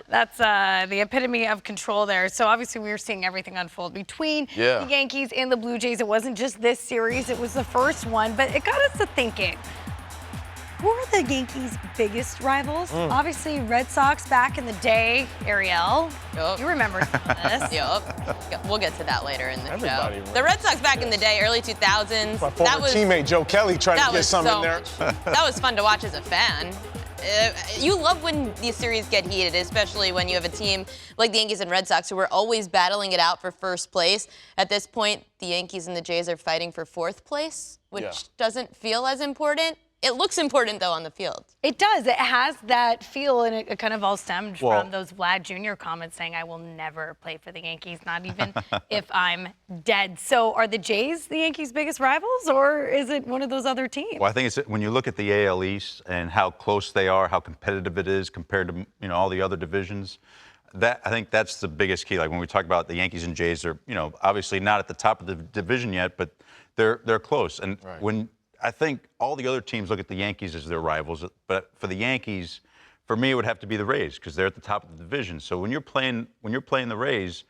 That's the epitome of control there. So obviously we were seeing everything unfold between the Yankees and the Blue Jays. It wasn't just this series, it was the first one, but it got us to thinking. Who are the Yankees' biggest rivals? Obviously, Red Sox back in the day. Ariel, you remember some of this. Yep. We'll get to that later in the Everybody show. The Red Sox back in the day, early 2000s. My former teammate Joe Kelly trying to get something in there. That was fun to watch as a fan. You love when these series get heated, especially when you have a team like the Yankees and Red Sox who are always battling it out for first place. At this point, the Yankees and the Jays are fighting for fourth place, which doesn't feel as important. It looks important, though, on the field. It does. It has that feel, and it kind of all stemmed from those Vlad Jr. comments saying, I will never play for the Yankees, not even if I'm dead. So are the Jays the Yankees' biggest rivals, or is it one of those other teams? Well, I think it's when you look at the AL East and how close they are, how competitive it is compared to all the other divisions, I think that's the biggest key. Like when we talk about the Yankees and Jays, they're obviously not at the top of the division yet, but they're close. And when I think all the other teams look at the Yankees as their rivals, but for the Yankees, for me, it would have to be the Rays because they're at the top of the division. So when you're playing the Rays,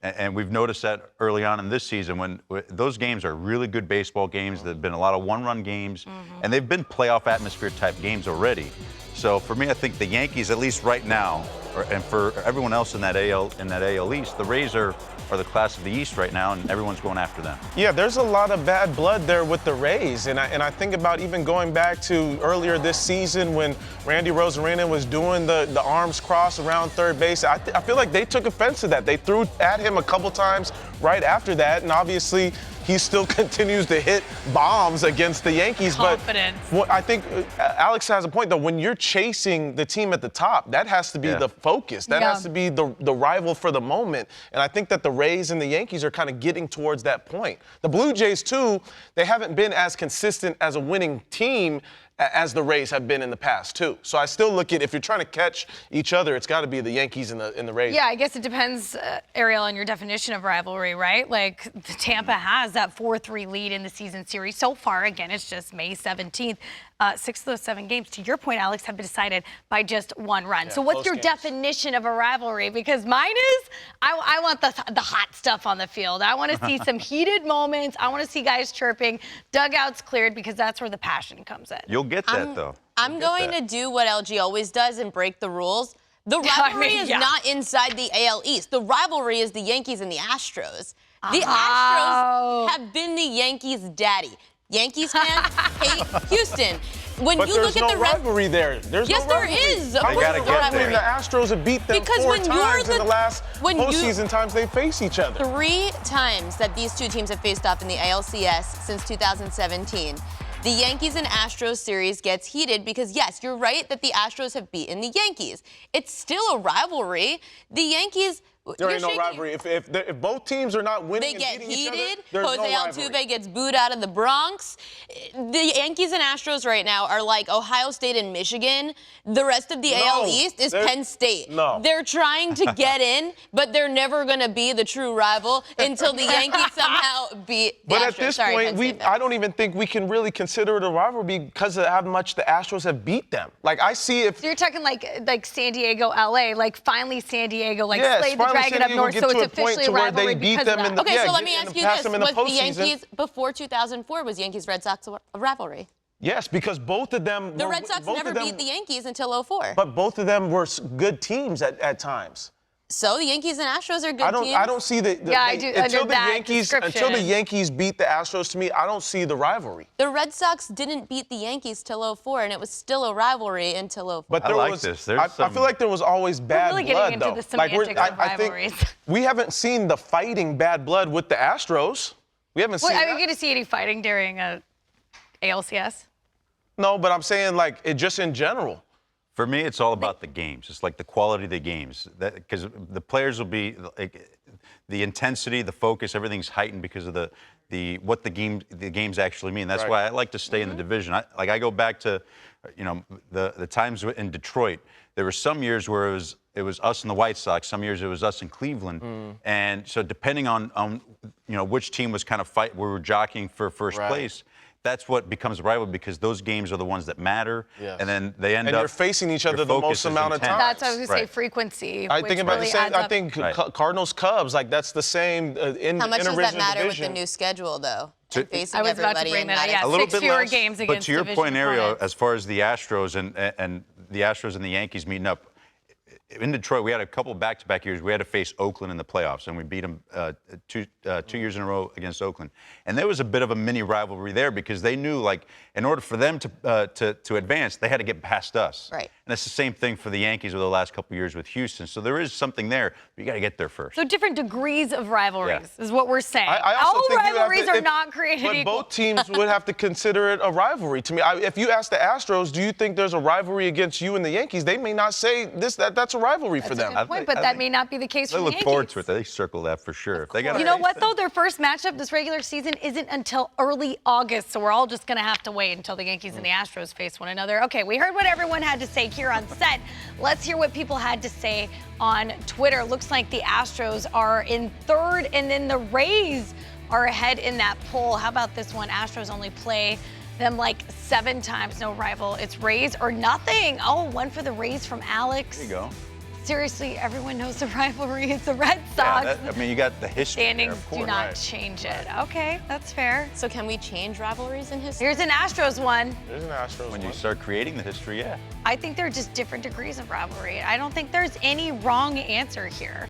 and we've noticed that early on in this season, when those games are really good baseball games, there've been a lot of one-run games, and they've been playoff atmosphere type games already. So for me, I think the Yankees, at least right now, and for everyone else in that AL East, the Rays are the class of the East right now, and everyone's going after them. Yeah, there's a lot of bad blood there with the Rays, and I think about even going back to earlier this season when Randy Rosarena was doing the arms cross around third base. I feel like they took offense to that. They threw at him a couple times right after that, and obviously he still continues to hit bombs against the Yankees. Confidence. But I think Alex has a point, though. When you're chasing the team at the top, that has to be the focus. That has to be the rival for the moment. And I think that the Rays and the Yankees are kind of getting towards that point. The Blue Jays, too, they haven't been as consistent as a winning team as the Rays have been in the past, too. So I still look at, if you're trying to catch each other, it's got to be the Yankees and the Rays. Yeah, I guess it depends, Ariel, on your definition of rivalry, right? Like, Tampa has that 4-3 lead in the season series. So far, again, it's just May 17th. 6 of those 7 games, to your point, Alex, have been decided by just one run. Yeah, so what's your definition of a rivalry? Because mine is, I want the hot stuff on the field. I want to see some heated moments. I want to see guys chirping, dugouts cleared, because that's where the passion comes in. You'll get that, though. I'm going to do what LG always does and break the rules. The rivalry is not inside the AL East. The rivalry is the Yankees and the Astros. The Astros have been the Yankees' daddy. Yankees fans hate Houston. When but you there's look at no the rest, rivalry there. There's yes, no rivalry. there is. They gotta get there. The Astros have beat them Because 4 when times you're in the last when you- postseason times they face each other. 3 times that these two teams have faced off in the ALCS since 2017. The Yankees and Astros series gets heated because, yes, you're right that the Astros have beaten the Yankees. It's still a rivalry. The Yankees... There ain't no rivalry. If both teams are not winning they and get beating each heated. other, there's Jose no rivalry. Altuve gets booed out of the Bronx. The Yankees and Astros right now are like Ohio State and Michigan. The rest of the AL East is Penn State. No. They're trying to get in, but they're never going to be the true rival until the Yankees somehow beat the But Astros. at this Sorry, Penn point, State I don't even think we can really consider it a rivalry because of how much the Astros have beat them. Like, I see if... So you're talking like San Diego, LA, like finally San Diego, like Yes, slayed the finally dragon San up Diego north, get so to it's a point officially to a where they rivalry beat because them of in that. the- Okay, yeah, so let me ask you pass this. them in the Was the postseason. Yankees, before 2004, was Yankees-Red Sox a rivalry? Yes, because both of them... The Red Sox never beat the Yankees until 04. But both of them were good teams at times. So the Yankees and Astros are good teams? I don't see the Yeah, I do until under the that Yankees description. until the Yankees beat the Astros. To me, I don't see the rivalry. The Red Sox didn't beat the Yankees till 04, and it was still a rivalry until 04. But I there like was, this. I feel like there was always bad really blood, getting into though. the semantics of rivalries. I think we haven't seen the fighting bad blood with the Astros. We haven't seen Are that. you going to see any fighting during ALCS? No, but I'm saying like it just in general. For me, it's all about the games. It's like the quality of the games. Because the players will be like, the intensity, the focus, everything's heightened because of what the games actually mean. That's why I like to stay in the division. I go back to, the times in Detroit. There were some years where it was us and the White Sox. Some years it was us in Cleveland. And so depending on which team was kind of we were jockeying for first place. that's what becomes a rivalry because those games are the ones that matter. Yes. And then they end and up. you're facing each other the most amount of times. That's what I was going to say, Right. frequency. I think about really the same. I adds think Right. Cardinals Cubs, like that's the same in How much does that matter with the division. new schedule, though? And facing I was about to everybody bring and that up. not Yeah, A little 6 bit fewer less, games but against to your division point, Ariel, opponents. as far as the Astros and the Astros and the Yankees meeting up, in Detroit, we had a couple back-to-back years. We had to face Oakland in the playoffs, and we beat them two years in a row against Oakland. And there was a bit of a mini rivalry there because they knew, like, in order for them to advance, they had to get past us. Right. And it's the same thing for the Yankees over the last couple of years with Houston. So there is something there, but you got to get there first. So different degrees of rivalries is what we're saying. I also All think you have rivalries to- are if- not created But equal. both teams would have to consider it a rivalry. To me, if you ask the Astros, do you think there's a rivalry against you and the Yankees? They may not say that's a rivalry for them. Point, but that may not be the case They for the look Yankees. forward to it. They circle that for sure. If they got You know what, though? Their first matchup this regular season isn't until early August, so we're all just going to have to wait until the Yankees and the Astros face one another. Okay, we heard what everyone had to say here on set. Let's hear what people had to say on Twitter. Looks like the Astros are in third, and then the Rays are ahead in that poll. How about this one? Astros only play them like 7 times. No rival. It's Rays or nothing. Oh, one for the Rays from Alex. There you go. Seriously, everyone knows the rivalry. It's the Red Sox. Yeah, I mean, you got the history there, Standings of do course. not change it. Okay, that's fair. So can we change rivalries in history? Here's an Astros one. There's an Astros When you one. start creating the history, yeah. I think they're just different degrees of rivalry. I don't think there's any wrong answer here.